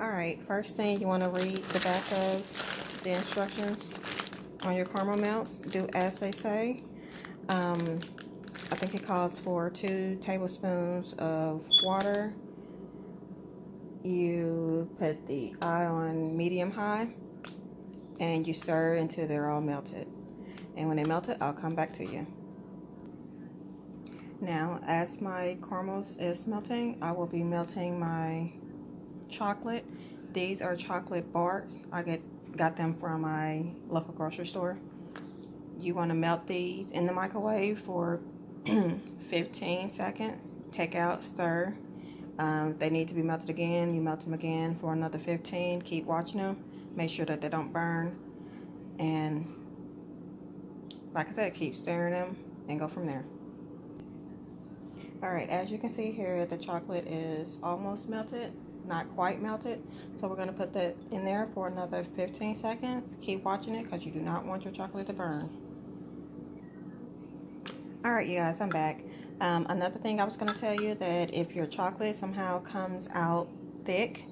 Alright, first thing you want to read the back of the instructions on your caramel melts. Do as they say. I think it calls for 2 tablespoons of water. You put the eye on medium high and you stir until they're all melted. And when they melted, I'll come back to you. Now, as my caramels is melting, I will be melting my chocolate. These are chocolate bars. I got them from my local grocery store. You want to melt these in the microwave for 15 seconds. Take out, stir. They need to be melted again. You melt them again for another 15. Keep watching them. Make sure that they don't burn. And like I said, keep stirring them and go from there. Alright, as you can see here, the chocolate is almost melted. Not quite melted. So we're going to put that in there for another 15 seconds. Keep watching it because you do not want your chocolate to burn. Alright, you guys, I'm back. Another thing I was going to tell you, that if your chocolate somehow comes out thick,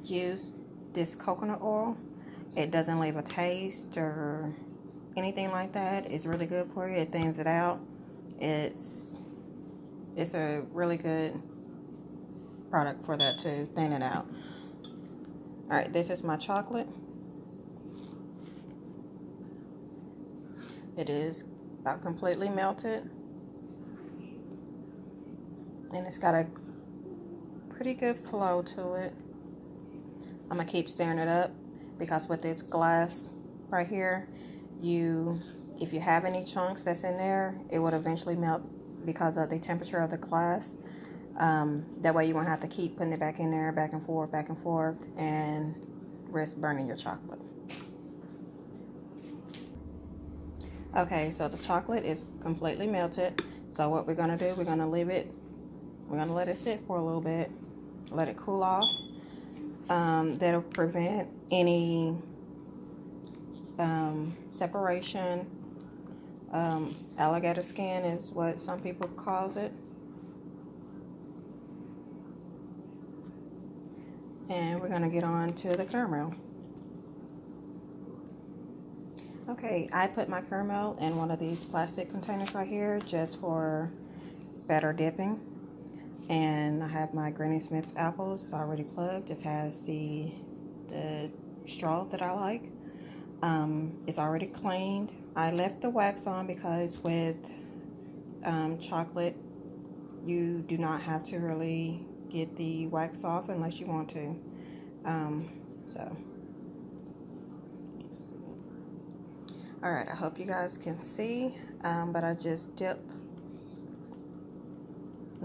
use this coconut oil. It doesn't leave a taste or anything like that. It's really good for you. It thins it out. It's a really good product for that to thin it out. Alright, this is my chocolate. It is about completely melted. And it's got a pretty good flow to it. I'm going to keep stirring it up because with this glass right here, if you have any chunks that's in there, it would eventually melt because of the temperature of the glass. That way you won't have to keep putting it back in there, back and forth, and risk burning your chocolate. Okay, so the chocolate is completely melted. So what we're going to do, we're going to let it sit for a little bit, let it cool off. That'll prevent any separation. Alligator skin is what some people call it. And we're going to get on to the caramel. Okay, I put my caramel in one of these plastic containers right here just for better dipping. And I have my Granny Smith apples. It's already plugged. This has the straw that I like. It's already cleaned. I left the wax on because with chocolate, you do not have to really get the wax off unless you want to. Alright, I hope you guys can see, but I just dipped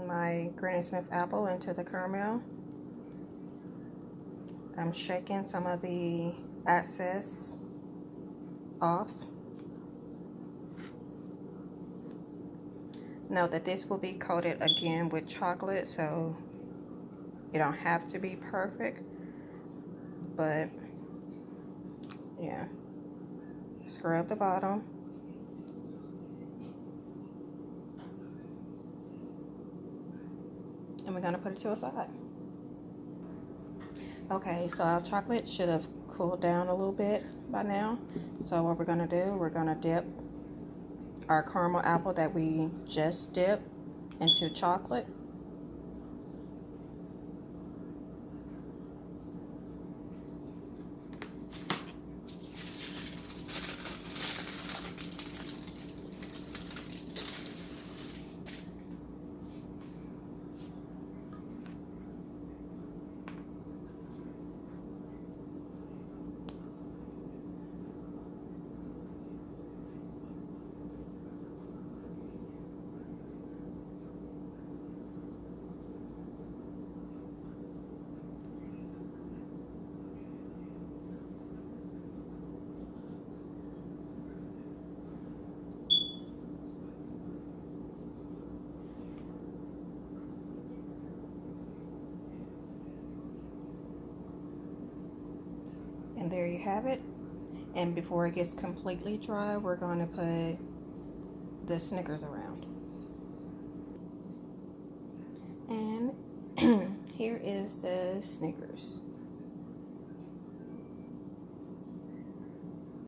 my Granny Smith apple into the caramel. I'm shaking some of the excess off. Note that this will be coated again with chocolate, so you don't have to be perfect, but yeah. Scrub the bottom. And we're going to put it to a side. Okay, so our chocolate should have cooled down a little bit by now. So what we're going to do, we're going to dip our caramel apple that we just dipped into chocolate. And there you have it. And before it gets completely dry, we're going to put the Snickers around. And Here is the Snickers.